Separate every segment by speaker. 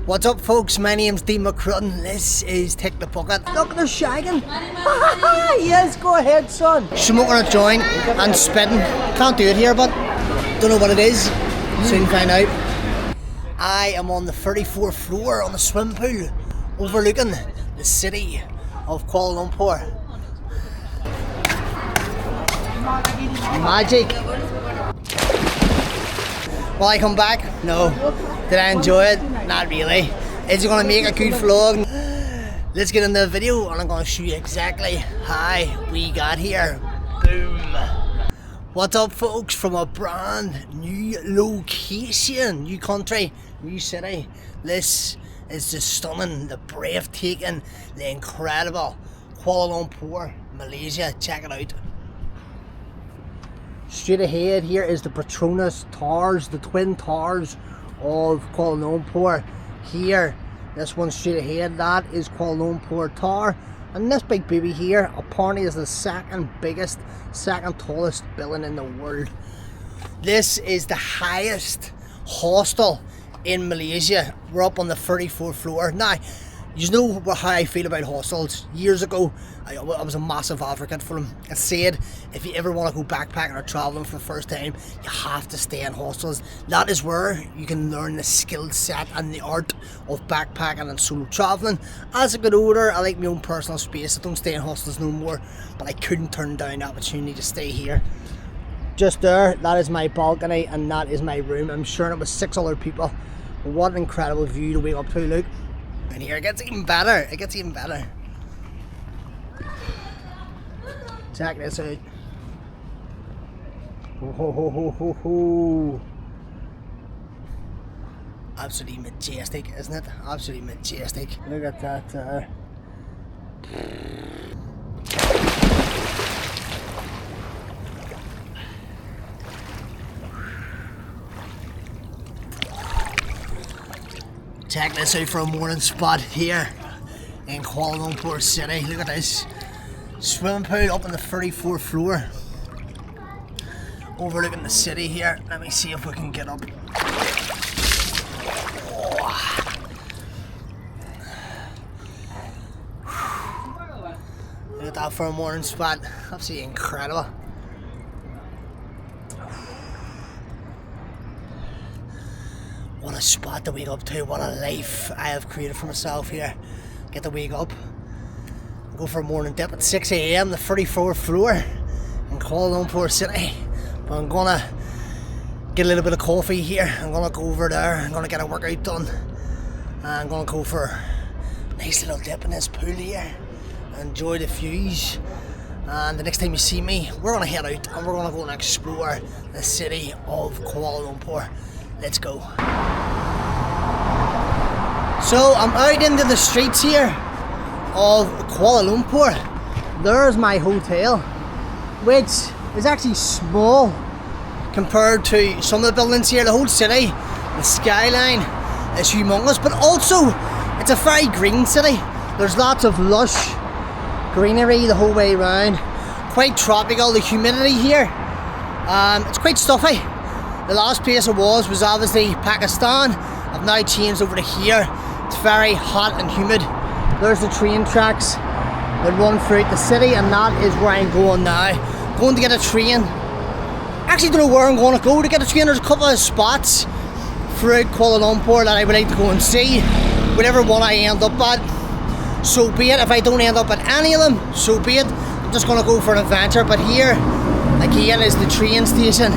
Speaker 1: What's up folks, my name's Dean McCrudden. This is Take the Bucket. Look, they're shagging. Yes, go ahead son. Smoking a joint and spitting. Can't do it here but don't know what it is. Soon find out. I am on the 34th floor on the swimming pool overlooking the city of Kuala Lumpur. Magic. Will I come back? No. Did I enjoy it? Not really. Is it going to make a good vlog? Let's get into the video and I'm going to show you exactly how we got here. Boom. What's up folks, from a brand new location, new country, new city. This is the stunning, the breathtaking, the incredible Kuala Lumpur, Malaysia. Check it out. Straight ahead here is the Petronas Towers, the twin towers of Kuala Lumpur. Here, this one straight ahead, that is Kuala Lumpur Tower. And this big baby here apparently is the second biggest, second tallest building in the world. This is the highest hostel in Malaysia. We're up on the 34th floor. Now, you know how I feel about hostels. Years ago, I was a massive advocate for them. I said, if you ever want to go backpacking or travelling for the first time, you have to stay in hostels. That is where you can learn the skill set and the art of backpacking and solo travelling. As I get older, I like my own personal space. I don't stay in hostels no more, but I couldn't turn down the opportunity to stay here. Just there, that is my balcony and that is my room. I'm sharing it with 6 other people. What an incredible view to wake up to, look. And here it gets even better. It gets even better. Check this out. Ho ho ho ho ho ho. Absolutely majestic, isn't it? Absolutely majestic. Look at that. Check this out for a morning spot here in Kuala Lumpur City. Look at this. Swimming pool up on the 34th floor. Overlooking the city here. Let me see if we can get up. Oh. Look at that for a morning spot. Absolutely incredible. What a spot to wake up to, what a life I have created for myself here. Get to wake up, go for a morning dip at 6 AM, the 34th floor in Kuala Lumpur City. But I'm gonna get a little bit of coffee here, I'm gonna go over there, I'm gonna get a workout done. And I'm gonna go for a nice little dip in this pool here, enjoy the views. And the next time you see me, we're gonna head out and we're gonna go and explore the city of Kuala Lumpur. Let's go. So I'm out into the streets here of Kuala Lumpur. There's my hotel, which is actually small compared to some of the buildings here. The whole city, the skyline is humongous, but also it's a very green city. There's lots of lush greenery the whole way around. Quite tropical, the humidity here. It's quite stuffy. The last place I was obviously Pakistan. I've now changed over to here. It's very hot and humid. There's the train tracks that run throughout the city, and that is where I'm going now. Going to get a train. Actually don't know where I'm going to go to get a train. There's a couple of spots throughout Kuala Lumpur that I would like to go and see. Whatever one I end up at, so be it. If I don't end up at any of them, so be it. I'm just going to go for an adventure. But here, again, is the train station.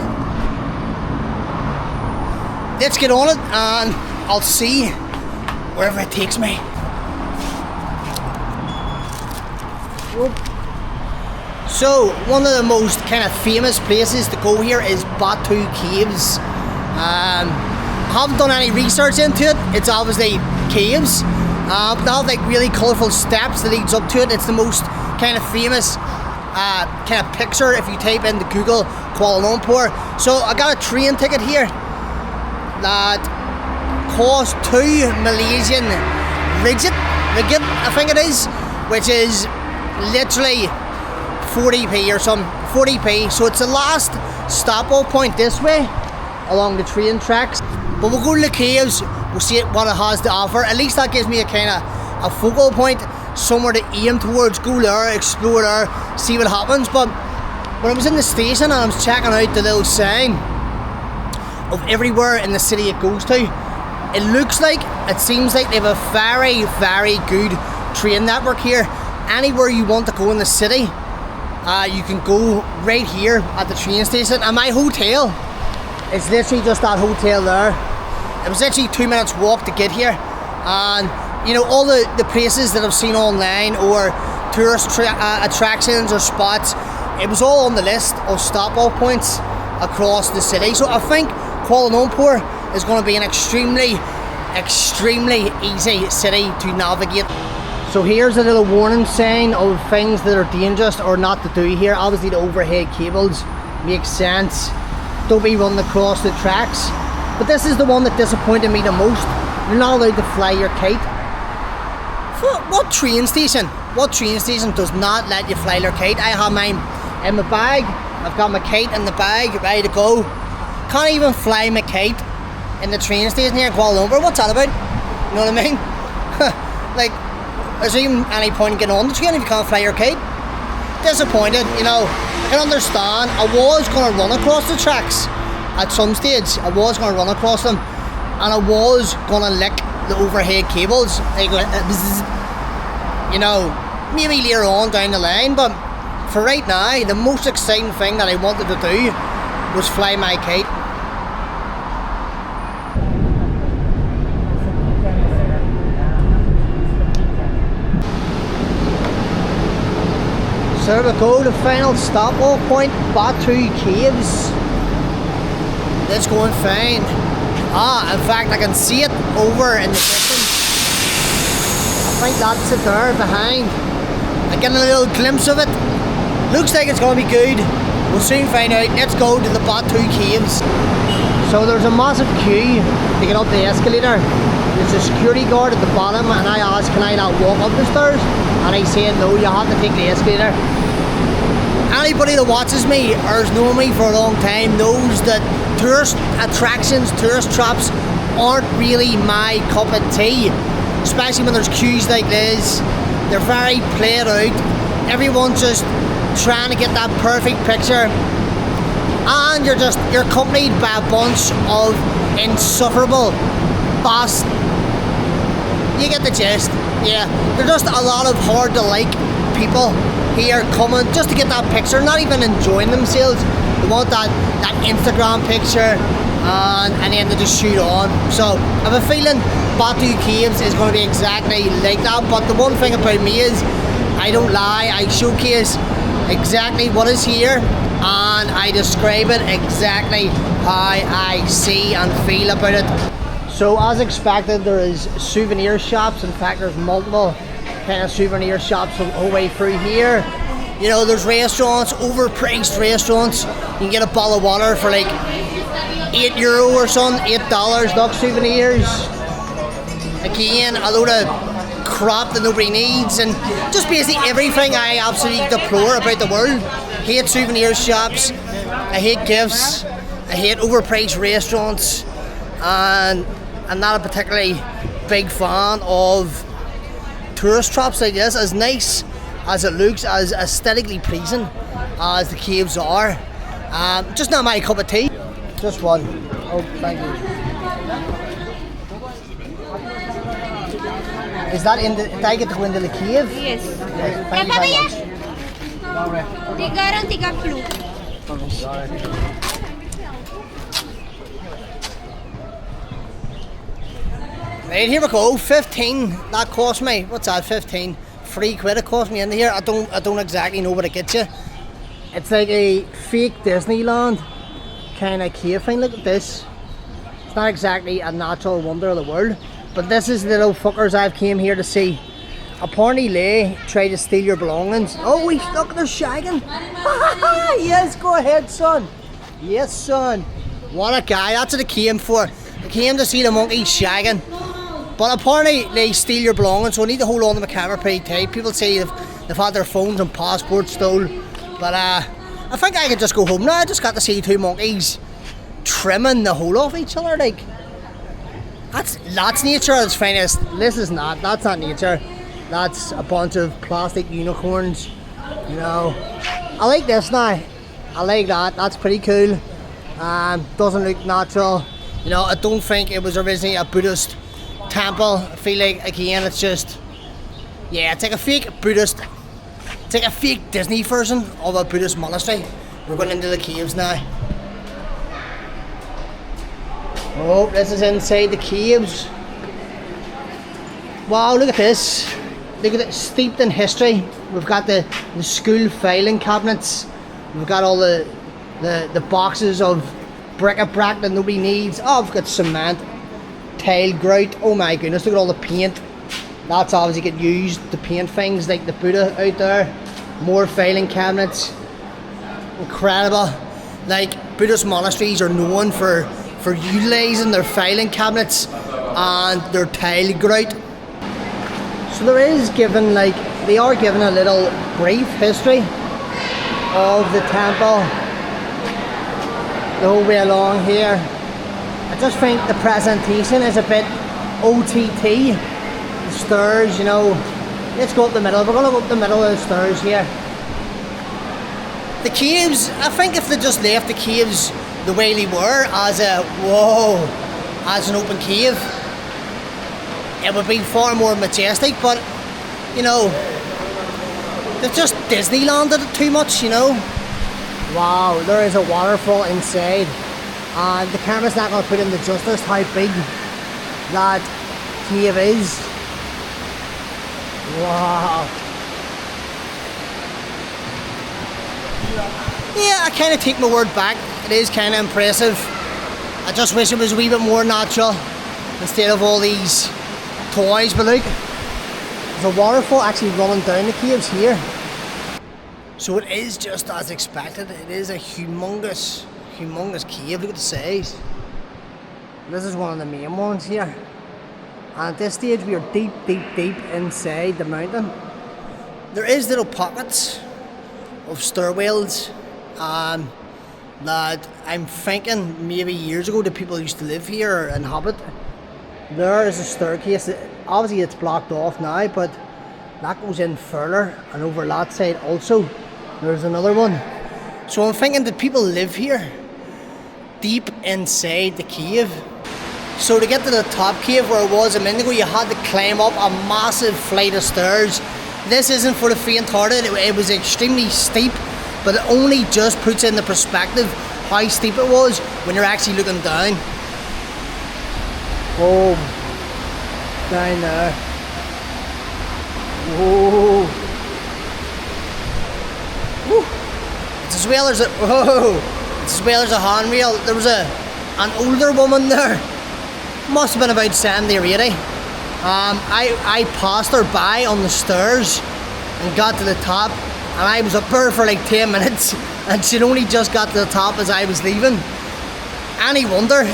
Speaker 1: Let's get on it and I'll see wherever it takes me. So, one of the most kind of famous places to go here is Batu caves. I haven't done any research into it. It's obviously caves. But they have like really colourful steps that leads up to it. It's the most kind of famous kind of picture if you type into Google Kuala Lumpur. So I got a train ticket here that cost 2 Malaysian ringgit, I think it is, which is literally 40p or something, 40p. So it's the last stop-off point this way along the train tracks. But we'll go to the caves, we'll see what it has to offer. At least that gives me a kind of a focal point, somewhere to aim towards, go there, explore there, see what happens. But when I was in the station and I was checking out the little sign of everywhere in the city it goes to, it seems like they have a very, very good train network here. Anywhere you want to go in the city, you can go right here at the train station. And my hotel is literally just that hotel there. It was literally 2 minutes walk to get here. And you know, all the places that I've seen online or tourist attractions or spots, it was all on the list of stop-off points across the city. So I think Kuala Lumpur is going to be an extremely, extremely easy city to navigate. So here's a little warning sign of things that are dangerous or not to do here. Obviously the overhead cables make sense. Don't be running across the tracks. But this is the one that disappointed me the most. You're not allowed to fly your kite. What train station? What train station does not let you fly your kite? I have mine in my bag. I've got my kite in the bag, ready to go. Can't even fly my kite in the train station here in Kuala Lumpur. What's that about? You know what I mean? Like, is there even any point in getting on the train if you can't fly your kite? Disappointed, you know. I can understand. I was going to run across the tracks at some stage. I was going to run across them, and I was going to lick the overhead cables, like, you know, maybe later on down the line. But for right now, the most exciting thing that I wanted to do was fly my kite. So there we go, the final stop-off point, Batu Caves. That's going fine. In fact, I can see it over in the distance. I think that's it there behind. I'm getting a little glimpse of it. Looks like it's going to be good. We'll soon find out. Let's go to the Batu Caves. So there's a massive queue to get up the escalator. There's a security guard at the bottom, and I asked, can I not walk up the stairs? And he said, no, you have to take the escalator. Anybody that watches me or has known me for a long time knows that tourist attractions, tourist traps aren't really my cup of tea. Especially when there's queues like this. They're very played out. Everyone's just trying to get that perfect picture. And you're accompanied by a bunch of insufferable boss. You get the gist. Yeah, they're just a lot of hard to like people here coming just to get that picture, not even enjoying themselves. They want that Instagram picture and then they just shoot on. So I have a feeling Batu Caves is going to be exactly like that. But the one thing about me is I don't lie, I showcase exactly what is here and I describe it exactly how I see and feel about it. So as expected, there is souvenir shops. In fact, there's multiple kind of souvenir shops the whole way through here. You know, there's restaurants, overpriced restaurants. You can get a bottle of water for like €8 or something, $8, duck souvenirs. Again, a load of crap that nobody needs, and just basically everything I absolutely deplore about the world. I hate souvenir shops, I hate gifts, I hate overpriced restaurants, and I'm not a particularly big fan of tourist traps like this. As nice as it looks, as aesthetically pleasing as the caves are, just not my cup of tea. Just one. Oh, thank you. Is that in the, did I get to go into the cave?
Speaker 2: Yes.
Speaker 1: Yes, thank you very much. Right, here we go. 15. That cost me. What's that? 15. £3 it cost me in here. I don't exactly know what it gets you. It's like a fake Disneyland kind of cave thing. Look at this. It's not exactly a natural wonder of the world, but this is the little fuckers I've came here to see. Apparently they try to steal your belongings. Oh, look, they're shagging. Yes, go ahead, son. Yes, son. What a guy. That's what I came for. I came to see the monkeys shagging. But apparently they steal your belongings, so I need to hold on to my camera pretty tight. People say they've had their phones and passports stolen. But I think I could just go home now. I just got to see two monkeys trimming the hole off each other. Like, That's nature at its finest. This is not. That's not nature. That's a bunch of plastic unicorns. You know, I like this now. I like that. That's pretty cool. Doesn't look natural. You know, I don't think it was originally a Buddhist temple. I feel like, again, it's just, yeah, it's like a fake Buddhist, it's like a fake Disney version of a Buddhist monastery. We're going into the caves now. Oh, this is inside the caves. Wow, look at this. Look at it, steeped in history. We've got the school filing cabinets. We've got all the boxes of bric-a-brac that nobody needs. Oh, we've got cement, tile grout. Oh my goodness, look at all the paint. That's obviously get used to paint things like the Buddha out there. More filing cabinets. Incredible. Like, Buddhist monasteries are known for utilising their filing cabinets and their tile grout. So there is given, like, they are given a little brief history of the temple the whole way along here. I just think the presentation is a bit OTT. The stairs, you know, let's go up the middle. We're going to go up the middle of the stairs here. The caves, I think if they just left the caves the way they were as as an open cave, it would be far more majestic, but you know, they've just Disneylanded it too much, you know. Wow, there is a waterfall inside, and the camera's not going to put in the justice how big that cave is. Wow. Yeah, I kind of take my word back. It is kind of impressive. I just wish it was a wee bit more natural instead of all these toys. But look, there's a waterfall actually running down the caves here. So it is just as expected. It is a humongous cave. Look at the size. This is one of the main ones here. And at this stage we are deep inside the mountain. There is little pockets of stairwells that I'm thinking maybe years ago the people used to live here or inhabit. There is a staircase. Obviously it's blocked off now, but that goes in further, and over that side also there's another one. So I'm thinking that people live here deep inside the cave. So to get to the top cave where it was a minute ago, you had to climb up a massive flight of stairs. This isn't for the faint-hearted. It was extremely steep, but it only just puts into perspective how steep it was when you're actually looking down. Boom. Down there. Whoa. Woo. It's as well as a handrail. There was an older woman there. Must have been about 70 or 80. I passed her by on the stairs and got to the top, and I was up there for like 10 minutes, and she'd only just got to the top as I was leaving. Any wonder?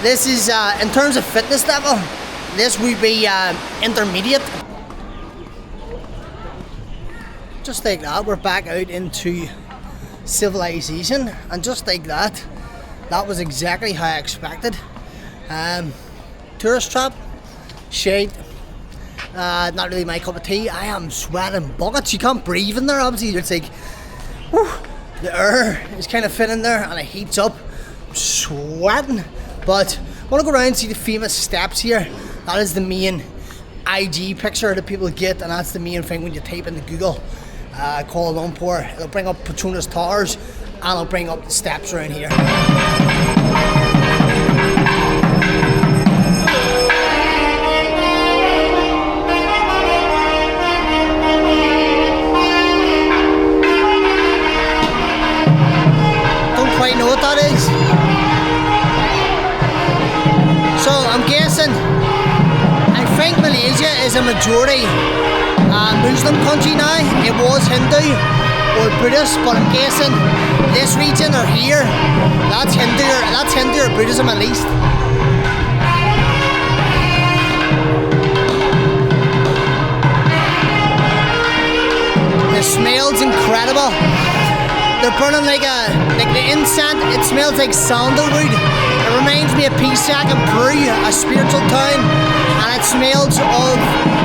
Speaker 1: This is, in terms of fitness level, this would be intermediate. Just like that, we're back out into civilization, and just like that, that was exactly how I expected. Tourist trap, shade, not really my cup of tea. I am sweating buckets. You can't breathe in there, obviously. It's like, whew, the air is kind of fitting there and it heats up. I'm sweating. But I want to go around and see the famous steps here. That is the main IG picture that people get, and that's the main thing when you type into Google Kuala Lumpur. It'll bring up Petronas Towers, and it'll bring up the steps around here. Don't quite know what that is. So I'm guessing, I think Malaysia is a majority Muslim country now. It was Hindu or Buddhist, but I'm guessing this region or here, that's Hindu or Buddhism at least. The smell's incredible. They're burning like the incense. It smells like sandalwood. It reminds me be a peace sack in Peru, a spiritual town, and it smells of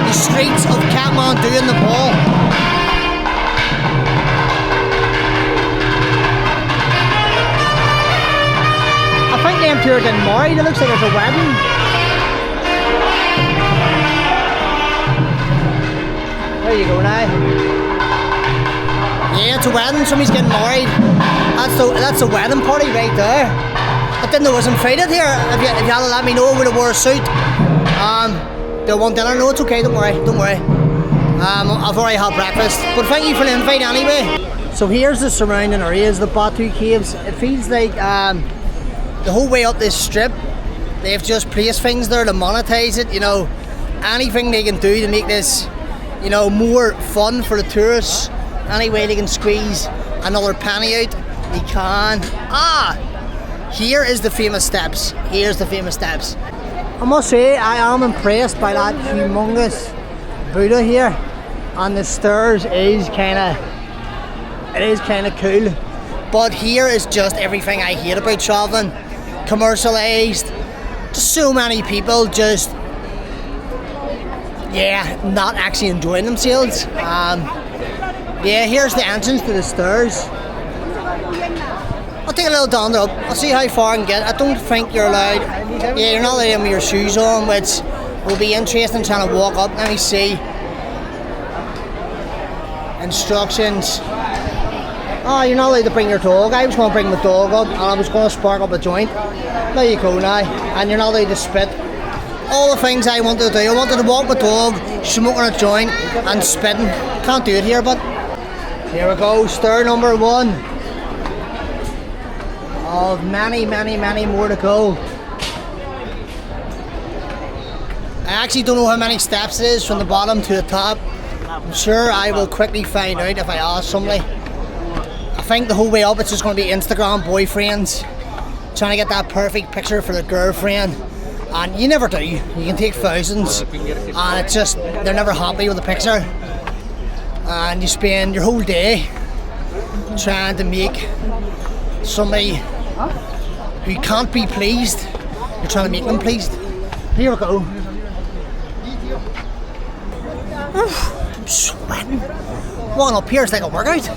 Speaker 1: the streets of Kathmandu and Nepal. I think them two are getting married. It looks like it's a wedding. There you go now. Yeah, it's a wedding. Somebody's getting married. That's the wedding party right there. I didn't know it was invited here. If you had to let me know, I would have wore a suit. Do I want dinner? No, it's okay. Don't worry. Don't worry. I've already had breakfast. But thank you for the invite anyway. So here's the surrounding areas, the Batu caves. It feels like the whole way up this strip, they've just placed things there to monetize it. You know, anything they can do to make this, you know, more fun for the tourists. Any way they can squeeze another penny out, they can. Here is the famous steps. Here's the famous steps. I must say, I am impressed by that humongous Buddha here, and the stairs is kind of cool. But here is just everything I hate about traveling. Commercialized, just so many people just, yeah, not actually enjoying themselves. Yeah, here's the entrance to the stairs. I'll take a little down up. I'll see how far I can get. I don't think you're allowed. Yeah, you're not allowed to have your shoes on, which will be interesting trying to walk up. Let me see. Instructions. Oh, you're not allowed to bring your dog. I was going to bring my dog up and I was going to spark up a joint. There you go now. And you're not allowed to spit. All the things I wanted to do. I wanted to walk my dog, smoking a joint and spitting. Can't do it here, but here we go. Stair number 1. Of many more to go. I actually don't know how many steps it is from the bottom to the top. I'm sure I will quickly find out if I ask somebody. I think the whole way up it's just going to be Instagram boyfriends trying to get that perfect picture for the girlfriend, and you never do. You can take thousands and it's just they're never happy with the picture, and you spend your whole day trying to make somebody who can't be pleased. You're trying to make them pleased. Here we go. I'm sweating. Walking up here is like a workout.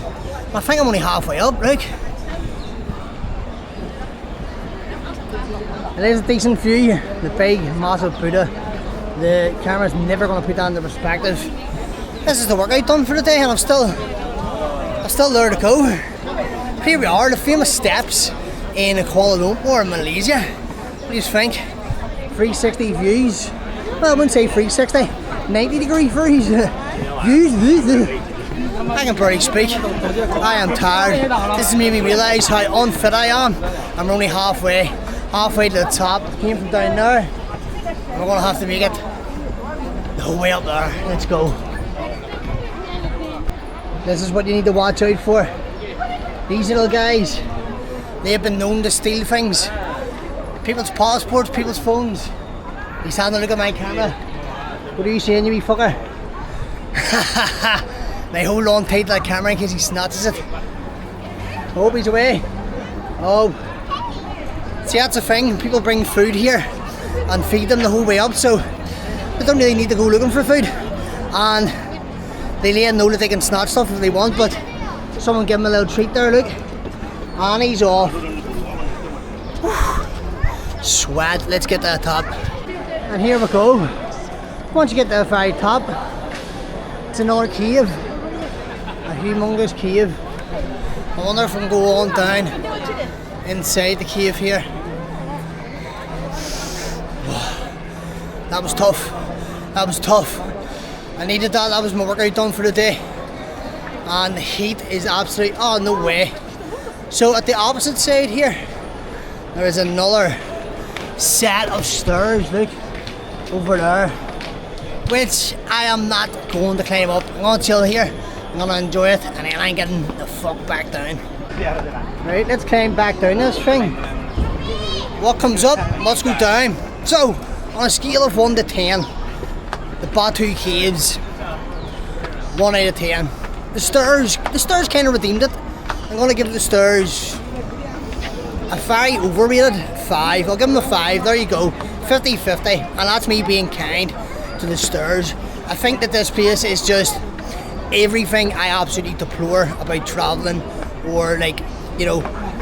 Speaker 1: I think I'm only halfway up, look. It is a decent view. The big, massive Buddha. The camera's never going to put that into perspective. This is the workout done for the day, and I'm still there to go. Here we are, the famous steps in Kuala Lumpur, Malaysia. What do you think? 360 views. Well, I wouldn't say 360. 90-degree views. Views. I can barely speak. I am tired. This has made me realise how unfit I am. I'm only halfway to the top. Came from down there. We're going to have to make it the whole way up there. Let's go. This is what you need to watch out for. These little guys, they have been known to steal things. People's passports, people's phones. He's having a look at my camera. What are you saying, you wee fucker? They hold on tight to that camera in case he snatches it. Oh, he's away. Oh. See, that's the thing. People bring food here and feed them the whole way up, so they don't really need to go looking for food. And they let them know that they can snatch stuff if they want, but someone give them a little treat there, look. And he's off. Whew. Sweat. Let's get to the top. And here we go. Once you get to the very top, it's another cave. A humongous cave. I wonder if I can go on down inside the cave here. That was tough. That was tough. I needed that. That was my workout done for the day. And the heat is absolutely, oh no way. So at the opposite side here, there is another set of stairs, look, over there, which I am not going to climb up. I'm going to chill here, I'm going to enjoy it, and then I'm getting the fuck back down. Right, let's climb back down this thing. What comes up must go down. So, on a scale of 1 to 10, the Batu caves, 1 out of 10. The stairs kind of redeemed it. I'm going to give the stairs a very overrated 5. I'll give them a 5. There you go. 50-50. And that's me being kind to the stairs. I think that this place is just everything I absolutely deplore about travelling, or like, you know,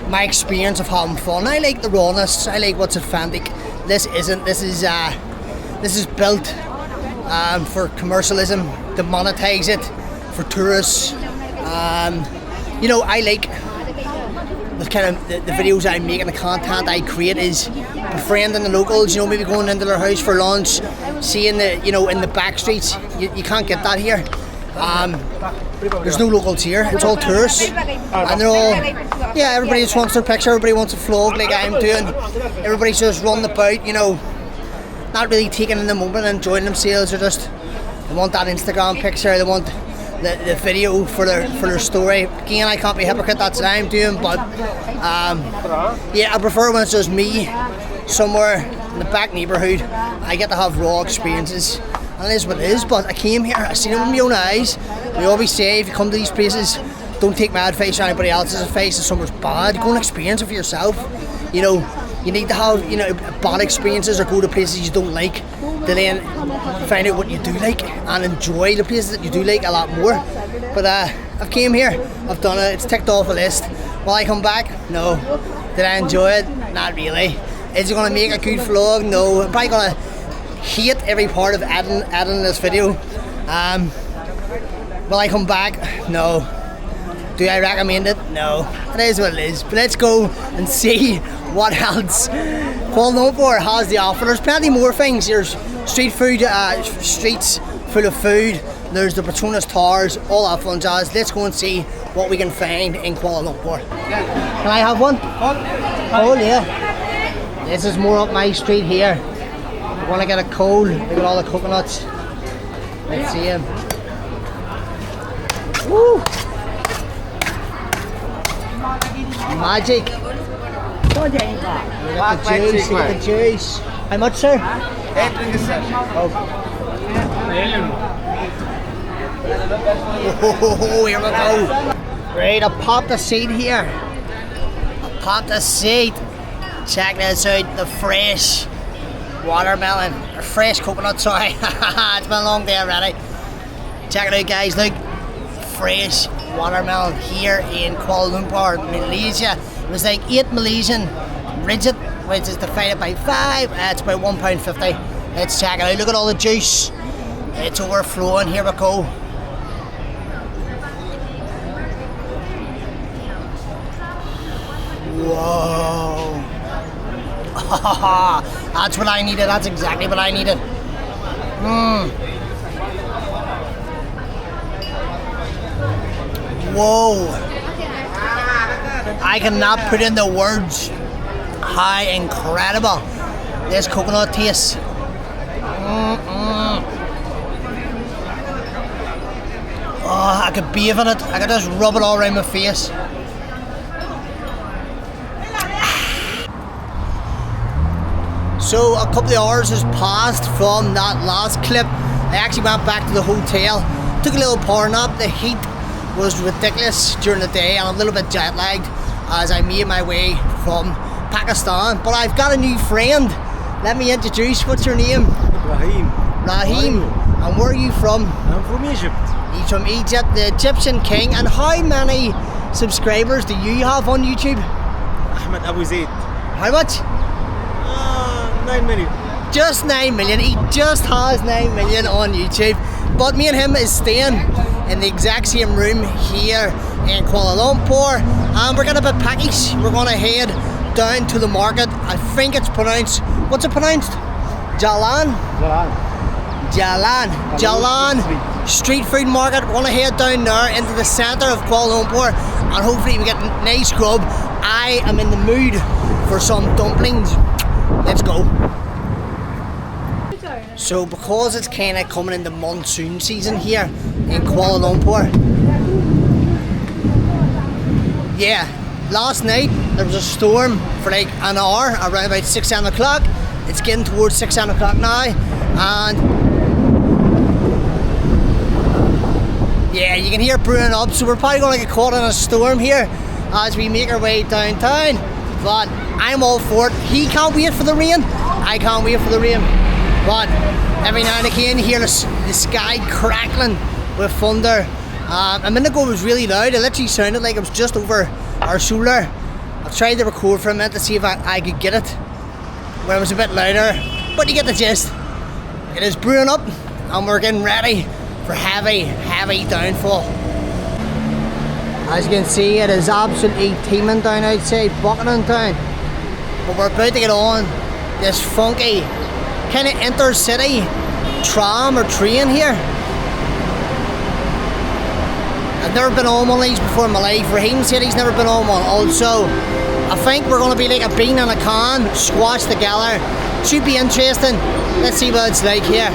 Speaker 1: my experience of having fun. I like the rawness. I like what's authentic. This isn't. This is built for commercialism, to monetize it for tourists. You know, I like the kind of the videos I make and the content I create is befriending the locals. You know, maybe going into their house for lunch, seeing the, you know, in the back streets. You can't get that here. There's no locals here. It's all tourists, and they're all, yeah, everybody just wants their picture. Everybody wants a vlog like I'm doing. Everybody's just running about, you know, not really taking in the moment and enjoying themselves. They want that Instagram picture. They want the video for their story. Again, I can't be a hypocrite. That's what I'm doing. But yeah, I prefer when it's just me somewhere in the back neighbourhood. I get to have raw experiences. And it is what it is, but I came here, I seen it with my own eyes. We always say, if you come to these places, don't take my advice or anybody else's advice if somewhere's bad. Go and experience it for yourself. You know, you need to have, you know, bad experiences or go to places you don't like to then find out what you do like and enjoy the places that you do like a lot more. But I've came here, I've done it, it's ticked off a list. Will I come back? No. Did I enjoy it? Not really. Is it going to make a good vlog? No. I'm probably going to hate every part of editing this video. Will I come back? No. Do I recommend it? No. It is what it is. But let's go and see what else Kuala Lumpur has to offer. There's plenty more things. There's street food, streets full of food. There's the Petronas Towers, all that fun jazz. Let's go and see what we can find in Kuala Lumpur. Can I have one? Oh yeah. This is more up my street here. I want to get a cold. Look at all the coconuts. Let's see them. Woo! Magic. Look at the juice. Look at the juice. How much, sir? Oh, here we go. Right, I popped a seat here. I popped a seat. Check this out. The fresh watermelon, or fresh coconut, sorry. It's been a long day already. Check it out, guys. Look, fresh watermelon here in Kuala Lumpur, Malaysia. It was like 8 Malaysian ringgit, which is divided by 5. It's about £1.50. Let's check it out. Look at all the juice. It's overflowing. Here we go. Whoa. That's what I needed. That's exactly what I needed. Whoa. I cannot put into words how incredible this coconut tastes. Oh, I could bathe in it. I could just rub it all around my face. So a couple of hours has passed from that last clip. I actually went back to the hotel, took a little power nap. The heat was ridiculous during the day and I'm a little bit jet lagged as I made my way from Pakistan. But I've got a new friend. Let me introduce. What's your name?
Speaker 2: Rahim.
Speaker 1: Rahim. And where are you from?
Speaker 2: I'm from Egypt.
Speaker 1: He's from Egypt, the Egyptian King. And how many subscribers do you have on YouTube?
Speaker 2: Ahmed Abu Zaid.
Speaker 1: How much?
Speaker 2: 9 million.
Speaker 1: Just 9 million. He just has 9 million on YouTube. But me and him is staying in the exact same room here in Kuala Lumpur. And we're gonna be package. We're gonna head down to the market. I think it's pronounced, what's it pronounced? Jalan? Jalan street food market. We're gonna head down there into the centre of Kuala Lumpur and hopefully we get a nice grub. I am in the mood for some dumplings. Let's go. So because it's kind of coming into monsoon season here in Kuala Lumpur, yeah, last night there was a storm for like an hour around about 6-7 o'clock. It's getting towards 6-7 o'clock now and yeah, you can hear it brewing up, so we're probably going to get caught in a storm here as we make our way downtown. but I'm all for it. He can't wait for the rain. I can't wait for the rain. But every now and again you hear the sky crackling with thunder. A minute ago it was really loud. It literally sounded like it was just over our shoulder. I've tried to record for a minute to see if I could get it where it was a bit louder, but you get the gist. It is brewing up and we're getting ready for heavy downfall. As you can see, it is absolutely teeming down outside, bucketing down. But we're about to get on this funky kind of intercity tram or train here. I've never been on one of these before in my life. Rahim said he's never been on one also. I think we're going to be like a bean in a can, squashed together. Should be interesting. Let's see what it's like here.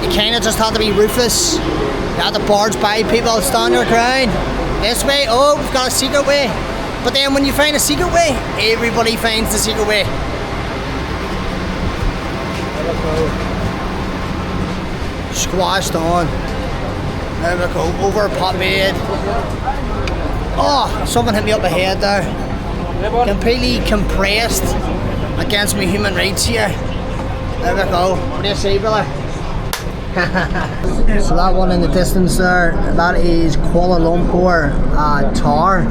Speaker 1: You kind of just have to be ruthless. You have to barge by people, stand your ground. This way, oh, we've got a secret way. But then when you find a secret way, everybody finds the secret way. Squashed on. There we go, over pop bed. Oh, someone hit me up ahead there. Completely compressed against my human rights here. There we go. What do you say, brother? So that one in the distance there, that is Kuala Lumpur Tower.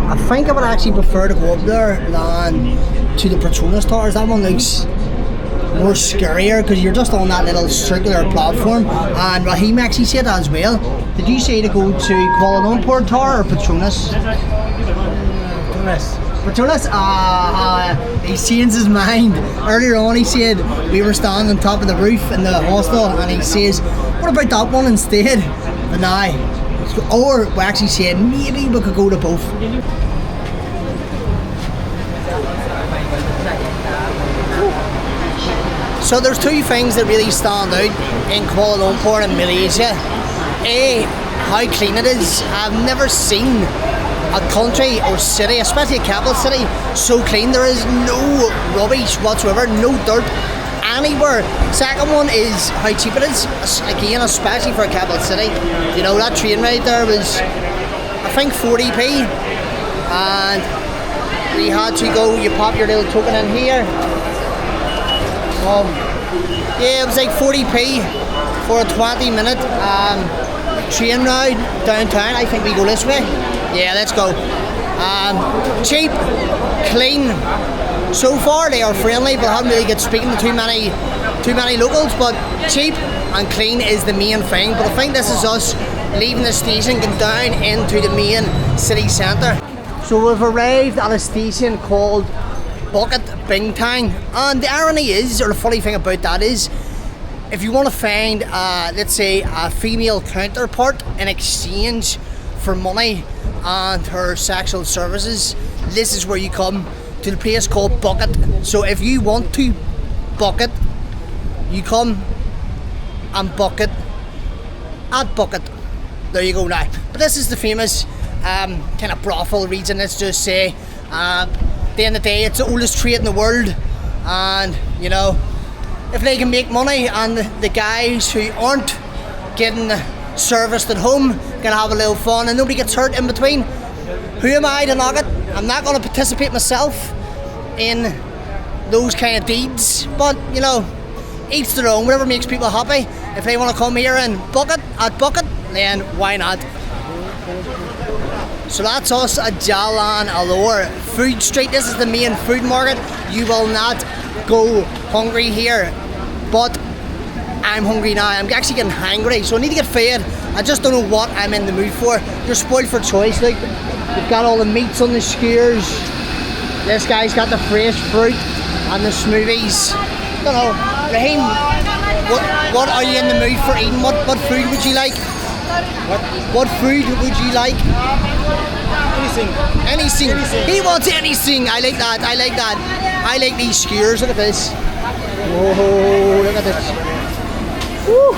Speaker 1: I think I would actually prefer to go up there than to the Petronas Towers. That one looks more scarier because you're just on that little circular platform. And Rahim actually said that as well. Did you say to go to Kuala Lumpur Tower or Petronas? Petronas? He changed his mind. Earlier on he said we were standing on top of the roof in the hostel and he says, what about that one instead? But now, or we actually said maybe we could go to both. So there's two things that really stand out in Kuala Lumpur and Malaysia. A, how clean it is. I've never seen a country or city, especially a capital city, so clean. There is no rubbish whatsoever, no dirt anywhere. Second one is how cheap it is, again, especially for a capital city. You know, that train ride there was, I think, 40p, and we had to go, you pop your little token in here. Yeah, it was like 40p for a 20-minute train ride downtown. I think we go this way. Yeah, let's go. Cheap, clean. So far they are friendly, but I haven't really got speaking to too many locals. But cheap and clean is the main thing. But I think this is us leaving the station, going down into the main city centre. So we've arrived at a station called Bukit Bintang, and the irony is, or the funny thing about that is, if you want to find, let's say, a female counterpart in exchange for money and her sexual services, this is where you come to the place called Bukit. So if you want to bucket, you come and bucket at Bukit. There you go now. But this is the famous kind of brothel region, let's just say. At the end of the day, it's the oldest trade in the world, and you know, if they can make money and the guys who aren't getting serviced at home can have a little fun and nobody gets hurt in between, who am I to knock it? I'm not going to participate myself in those kind of deeds, but you know, each their own. Whatever makes people happy. If they want to come here and bucket at Bukit, then why not? So that's us at Jalan Alor Food Street. This is the main food market. You will not go hungry here, but I'm hungry now. I'm actually getting hangry, so I need to get fed. I just don't know what I'm in the mood for. You're spoiled for choice. Like, you've got all the meats on the skewers. This guy's got the fresh fruit and the smoothies. Don't know, Rahim, what are you in the mood for eating? What food would you like? What food would you like? Anything. He wants anything. I like that. I like these skewers. Look at this. Whoa, look at this. Woo.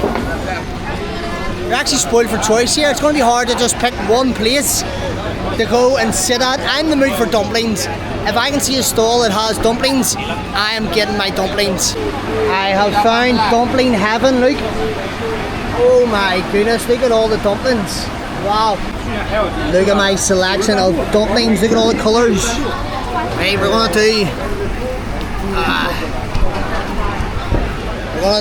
Speaker 1: You're actually spoiled for choice here. It's going to be hard to just pick one place to go and sit at. I'm in the mood for dumplings. If I can see a stall that has dumplings, I am getting my dumplings. I have found dumpling heaven. Look. Oh my goodness, look at all the dumplings. Wow. Look at my selection of dumplings. Look at all the colours. Right, we're gonna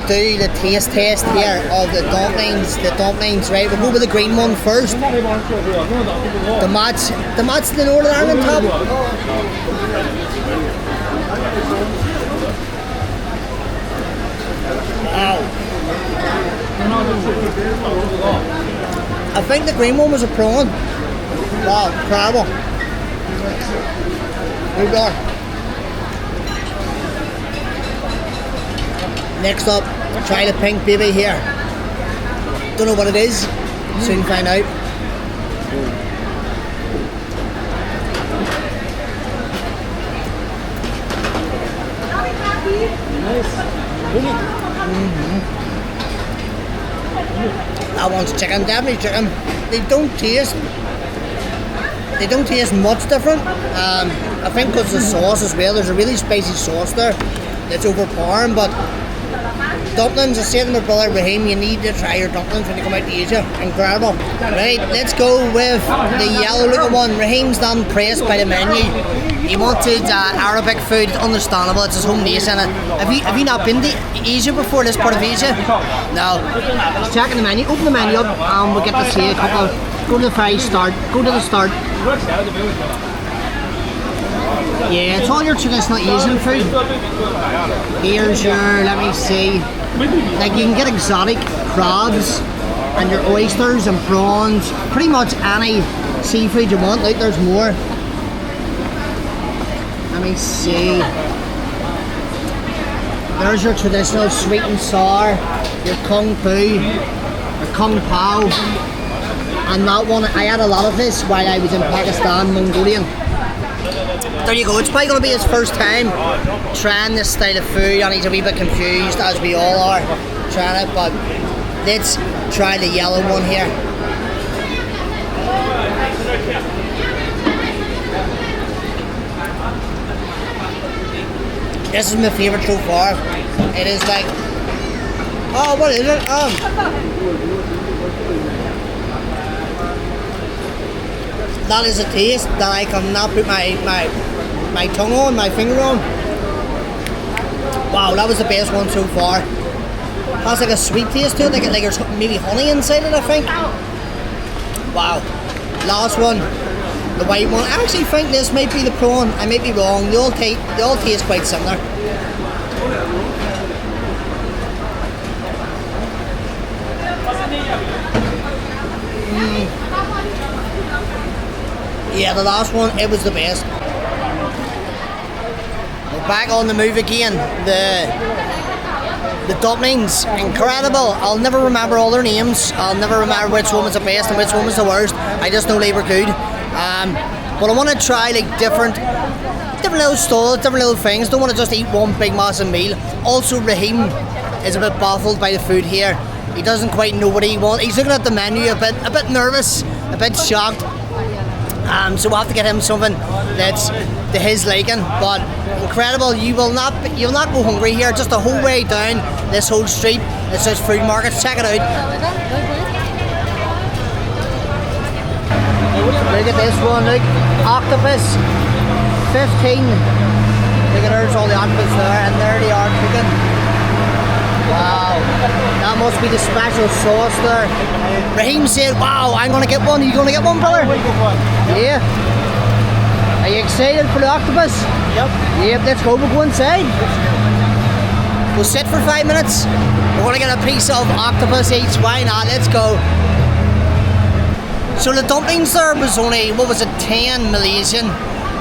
Speaker 1: do the taste test here of the dumplings. Right, we'll go with the green one first. The match the Northern Ireland top. Wow. I think the green one was a prawn. Wow, incredible. Here we go. Next up, try the pink baby here. Don't know what it is. Soon find out. That one's chicken, definitely chicken. They don't taste much different. I think because the sauce as well, there's a really spicy sauce there that's overpowering, but dumplings, I said to my brother Rahim, you need to try your dumplings when you come out to Asia. Incredible. Right, let's go with the yellow looking one. Rahim's not impressed by the menu. He wanted Arabic food. It's understandable, it's his home nation. Have you not been to Asia before, this part of Asia? No. Just checking the menu, open the menu up and we'll get to see a couple. Go to the start. Yeah, it's all your traditional Asian food. Here's your, let me see. Like you can get exotic crabs and your oysters and prawns. Pretty much any seafood you want. Like there's more. Let me see. There's your traditional sweet and sour, your kung pao, your kung pao. And that one, I had a lot of this while I was in Pakistan, Mongolian. There you go, it's probably going to be his first time trying this style of food and he's a wee bit confused, as we all are trying it, but let's try the yellow one here. This is my favourite so far. It is like, oh, what is it? That is a taste that I cannot put my tongue on, my finger on. Wow, that was the best one so far. Has like a sweet taste to it, like there's maybe honey inside it, I think. Wow. Last one, the white one. I actually think this might be the prawn. I might be wrong. They all taste quite similar. Yeah, the last one, it was the best. We're back on the move again. The dumplings, incredible. I'll never remember all their names. I'll never remember which one was the best and which one was the worst. I just know they were good. But I want to try like different little stalls, different little things. Don't want to just eat one big massive meal. Also, Rahim is a bit baffled by the food here. He doesn't quite know what he wants. He's looking at the menu a bit nervous, a bit shocked. So we'll have to get him something that's to his liking. But incredible, you'll not go hungry here. Just the whole way down this whole street, it's just food markets. Check it out. Look at this one, look, octopus, 15. Look at there's all the octopus there, and there they are cooking. Wow, that must be the special sauce there. Rahim said, wow, I'm gonna get one. Are you gonna get one, brother? Yeah. Are you excited for the octopus?
Speaker 2: Yep.
Speaker 1: Yep, let's go, we'll go inside. We'll sit for 5 minutes. We're gonna get a piece of octopus each, why not? Let's go. So the dumplings there was only, what was it, 10 Malaysian.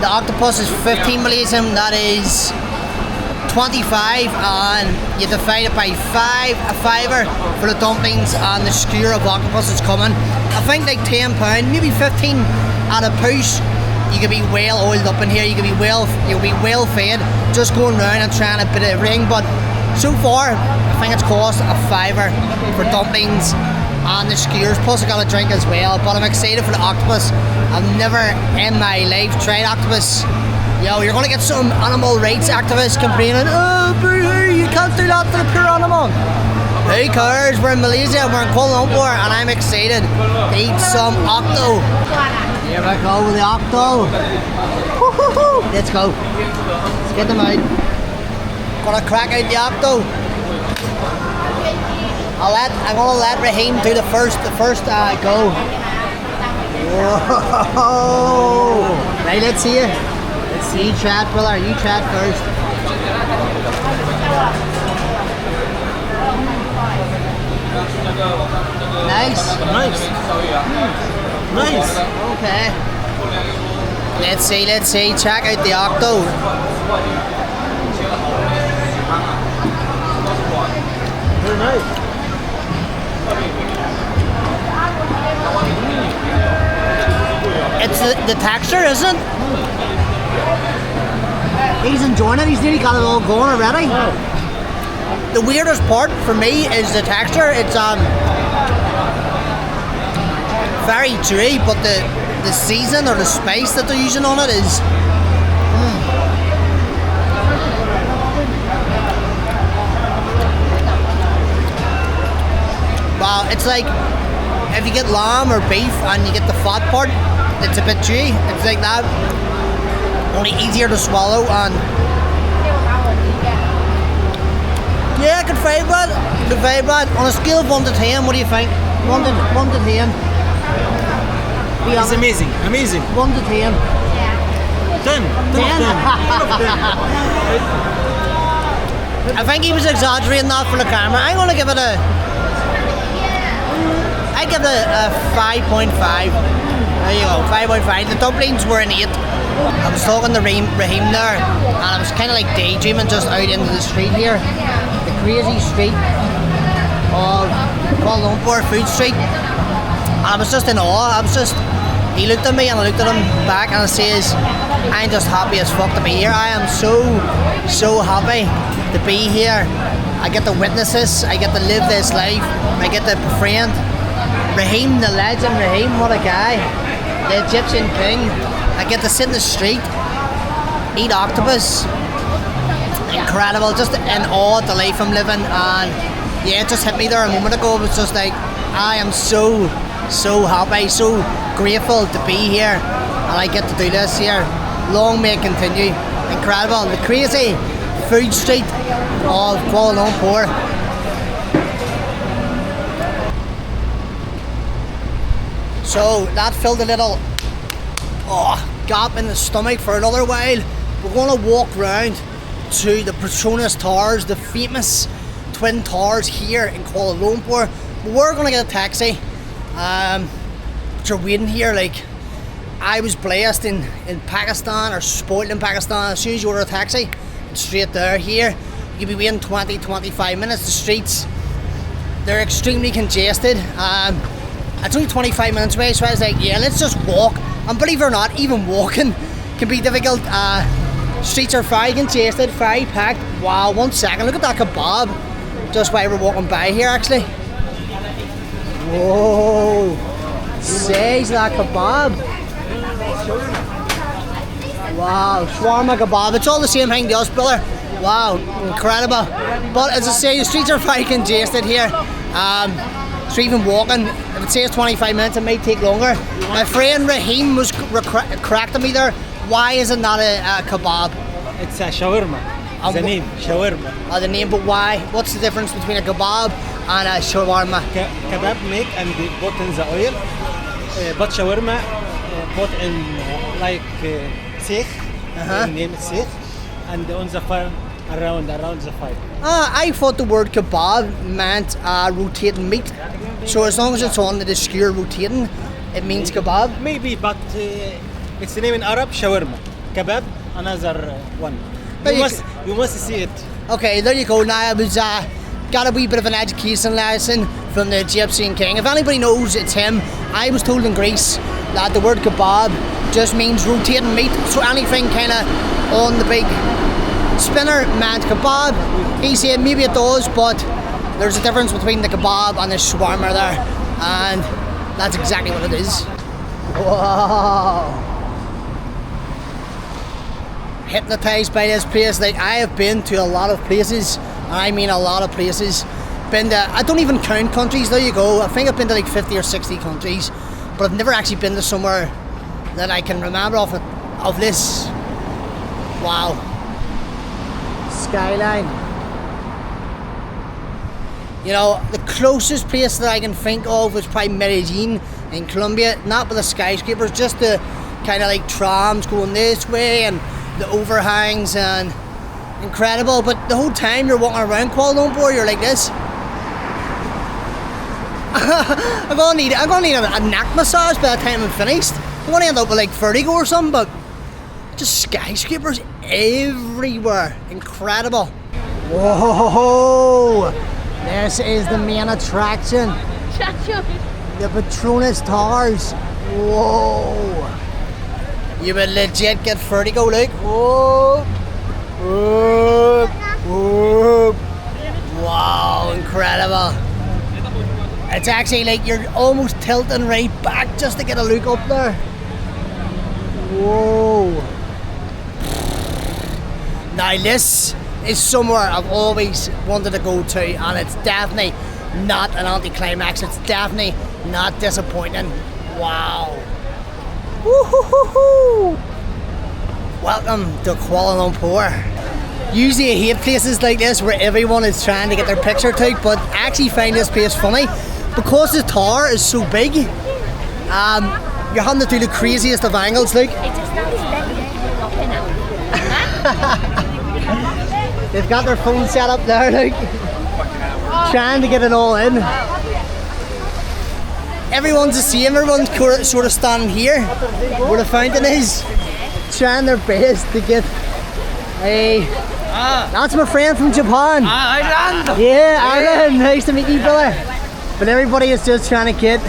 Speaker 1: The octopus is 15 Malaysian, that is 25, and you divide it by a fiver for the dumplings, and the skewer of octopus is coming. I think like £10, maybe 15 at a push. You could be well oiled up in here, you'll be well fed, just going around and trying a bit of ring. But so far, I think it's cost a fiver for dumplings and the skewers, plus I got a drink as well. But I'm excited for the octopus. I've never in my life tried octopus. Yo, you're gonna get some animal rights activists complaining, oh boo, you can't do that to the poor animal. Who cares? We're in Malaysia, we're in Kuala Lumpur, and I'm excited to eat some octo. Here we go with the octo. Woo-hoo-hoo. Let's go. Let's get them out. Gonna crack out the octo. I'm gonna let Rahim do the first go. Whoa! Right, let's see it. Let's see. You chat, brother. You chat first. Nice.
Speaker 2: Nice.
Speaker 1: Okay. Let's see. Check out the octo.
Speaker 2: Very nice.
Speaker 1: It's the texture, isn't it? He's enjoying it. He's nearly got it all going already. The weirdest part for me is the texture. It's very chewy, but the season or the spice that they're using on it is. Wow, it's like if you get lamb or beef and you get the fat part, it's a bit chewy. It's like that, only easier to swallow. And yeah, good favourite. Good favourite. On a scale of 1 to 10, what do you think? 1 to 10.
Speaker 2: It's amazing.
Speaker 1: 1 to 10.
Speaker 2: 10. 10.
Speaker 1: I think he was exaggerating that for the camera. I'm gonna give it a 5.5. There you go, 5.5. The dumplings were an 8. I was talking to Rahim there, and I was kind of like daydreaming just out into the street here. The crazy street of Kuala Lumpur, food street. And I was just in awe. He looked at me and I looked at him back, and I says, I'm just happy as fuck to be here. I am so happy to be here. I get to witness this, I get to live this life, I get to befriend Rahim, the legend. Rahim, what a guy. The Egyptian King. I get to sit in the street, eat octopus. Incredible, just in awe at the life I'm living. And yeah, it just hit me there a moment ago. It was just like, I am so happy, so grateful to be here, and I get to do this here. Long may it continue. Incredible. The crazy food street of Kuala Lumpur. So that filled a little gap in the stomach for another while. We're going to walk round to the Petronas Towers, the famous twin towers here in Kuala Lumpur. We're going to get a taxi. But you're waiting here. Like, I was blessed in Pakistan, or spoiled in Pakistan. As soon as you order a taxi, it's straight there. Here you'll be waiting 20-25 minutes. The streets, they're extremely congested. It's only 25 minutes away, so I was like, yeah, let's just walk. And believe it or not, even walking can be difficult. Streets are very congested, very packed. Wow, 1 second, look at that kebab just while we're walking by here, actually. Whoa, says that kebab. Wow, shawarma kebab, it's all the same thing to us, brother. Wow, incredible. But as I say, the streets are very congested here. So even walking, if it says 25 minutes, it might take longer. My friend Rahim was correcting me there. Why is it not a kebab?
Speaker 2: It's a shawarma. The name, shawarma.
Speaker 1: The name, but why? What's the difference between a kebab and a shawarma?
Speaker 2: Kebab make and they put in the oil. But shawarma put in seekh. Name it seekh. And on the fire, around the fire.
Speaker 1: I thought the word kebab meant rotating meat. So as long as it's on the skewer rotating, it means kebab.
Speaker 2: Maybe, but it's the name in Arab, shawarma. Kebab, another one. You must see it.
Speaker 1: Okay, there you go. Now I was got a wee bit of an education lesson from the Egyptian King. If anybody knows, it's him. I was told in Greece that the word kebab just means rotating meat. So anything kind of on the big spinner meant kebab. He said maybe it does, but there's a difference between the kebab and the shawarma there, and that's exactly what it is. Wow. Hypnotized by this place. Like, I have been to a lot of places, and I mean a lot of places, been to, I don't even count countries, there you go. I think I've been to like 50 or 60 countries, but I've never actually been to somewhere that I can remember of this. Wow. Skyline. You know, the closest place that I can think of was probably Medellin in Colombia, not with the skyscrapers, just the kind of like trams going this way and the overhangs, and incredible. But the whole time you're walking around Kuala Lumpur, you're like this. I'm gonna need a neck massage by the time I'm finished. I'm gonna end up with like vertigo or something, but just skyscrapers everywhere. Incredible. Whoa! This is the main attraction. The Petronas Towers. Whoa! You would legit get vertigo, look. Whoa! Whoa! Whoa! Wow, incredible. It's actually like you're almost tilting right back just to get a look up there. Whoa. Now this is somewhere I've always wanted to go to, and it's definitely not an anticlimax. It's definitely not disappointing. Wow. Woo-hoo-hoo-hoo. Welcome to Kuala Lumpur. Usually I hate places like this where everyone is trying to get their picture taken, but I actually find this place funny because the tower is so big. You're having to do the craziest of angles, like. They've got their phone set up there, like, trying to get it all in. Everyone's the same. Everyone's sort of standing here where the fountain is, trying their best to get a. That's my friend from Japan.
Speaker 2: Ireland.
Speaker 1: Yeah, Ireland. Nice to meet you, brother. But everybody is just trying to get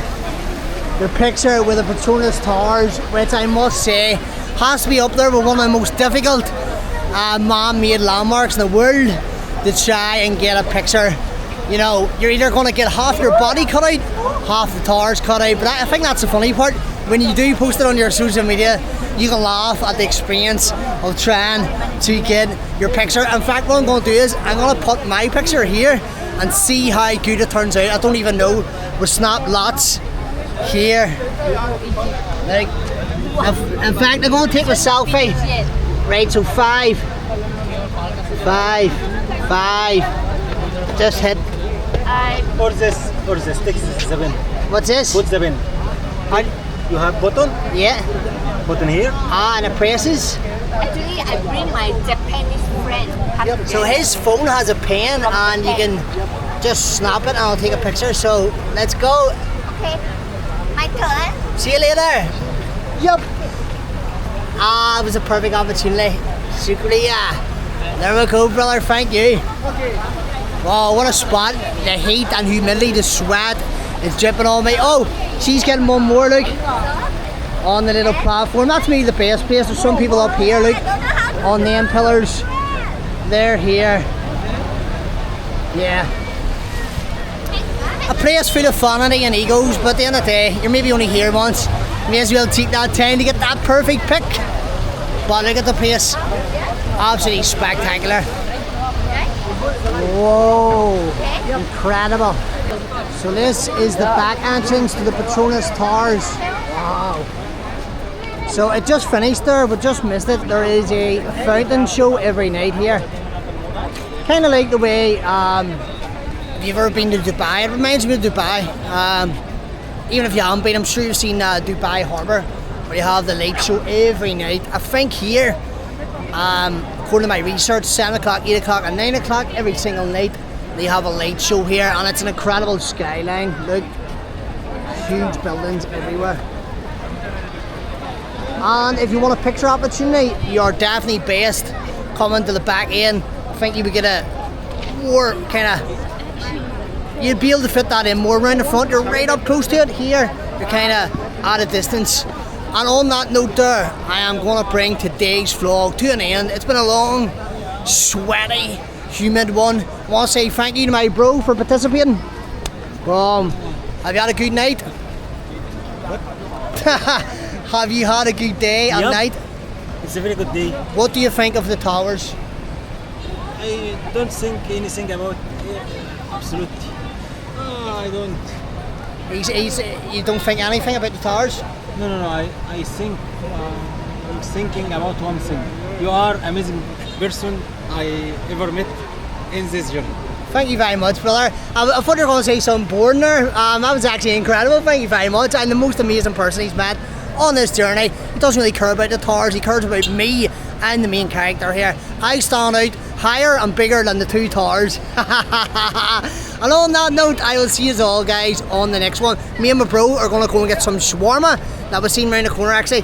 Speaker 1: their picture with the Petronas Towers, which I must say has to be up there with one of the most difficult man-made landmarks in the world to try and get a picture. You know, you're either going to get half your body cut out, half the towers cut out, but I think that's the funny part. When you do post it on your social media, you can laugh at the experience of trying to get your picture. In fact, what I'm going to do is I'm going to put my picture here and see how good it turns out. I don't even know. We snap lots here. Like, in fact, I'm going to take a selfie. Right, so 5, 5, 5. Just hit.
Speaker 2: Or this text is 7.
Speaker 1: What's this?
Speaker 2: Put 7. You have button?
Speaker 1: Yeah.
Speaker 2: Button here?
Speaker 1: And it presses.
Speaker 3: Actually, I bring my Japanese friend.
Speaker 1: So his phone has a pen and you can just snap it and I'll take a picture. So let's go.
Speaker 3: Okay, my turn.
Speaker 1: See you later. Yup. It was a perfect opportunity. Shukriya. There we go, brother. Thank you. Wow, what a spot. The heat and humidity, the sweat is dripping on me. Oh, she's getting one more, look. On the little platform. That's maybe the best place. There's some people up here, look. On them pillars. They're here. Yeah. A place full of vanity and egos, but at the end of the day, you're maybe only here once. You may as well take that time to get that perfect pic. But look at the place. Absolutely spectacular. Whoa. Incredible. So this is the back entrance to the Petronas Towers. Wow. So it just finished there, but just missed it. There is a fountain show every night here. Kind of like the way, have you ever been to Dubai? It reminds me of Dubai. Even if you haven't been, I'm sure you've seen Dubai Harbour, where you have the light show every night. I think here, according to my research, 7 o'clock, 8 o'clock and 9 o'clock every single night they have a light show here, and it's an incredible skyline. Look, huge buildings everywhere. And if you want a picture opportunity, you're definitely best coming to the back end. I think you would get a more kind of, you'd be able to fit that in more around the front. You're right up close to it. Here, you're kind of at a distance. And on that note there, I am going to bring today's vlog to an end. It's been a long, sweaty, humid one. I want to say thank you to my bro for participating. Have you had a good night?
Speaker 2: What?
Speaker 1: Have you had a good day and night?
Speaker 2: It's a very good day.
Speaker 1: What do you think of the towers?
Speaker 2: I don't think anything about absolutely. I don't.
Speaker 1: You don't think anything about the towers?
Speaker 2: No. I think I'm thinking about one thing. You are amazing person I ever met in this journey.
Speaker 1: Thank you very much, brother. I thought you were going to say something boring there. That was actually incredible. Thank you very much. I'm the most amazing person he's met on this journey. He doesn't really care about the towers. He cares about me and the main character here. I stand out higher and bigger than the two towers. And on that note, I will see you all, guys, on the next one. Me and my bro are going to go and get some shawarma that was seen around the corner, actually.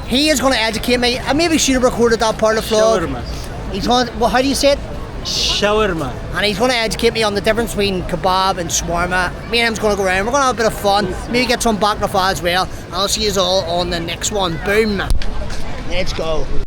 Speaker 1: He is going to educate me. I maybe should have recorded that part of the vlog.
Speaker 2: Shawarma.
Speaker 1: He's going to, well, how do you say it?
Speaker 2: Shawarma.
Speaker 1: And he's going to educate me on the difference between kebab and shawarma. Me and him's going to go around. We're going to have a bit of fun. Maybe get some baklava as well. I'll see you all on the next one. Boom. Let's go.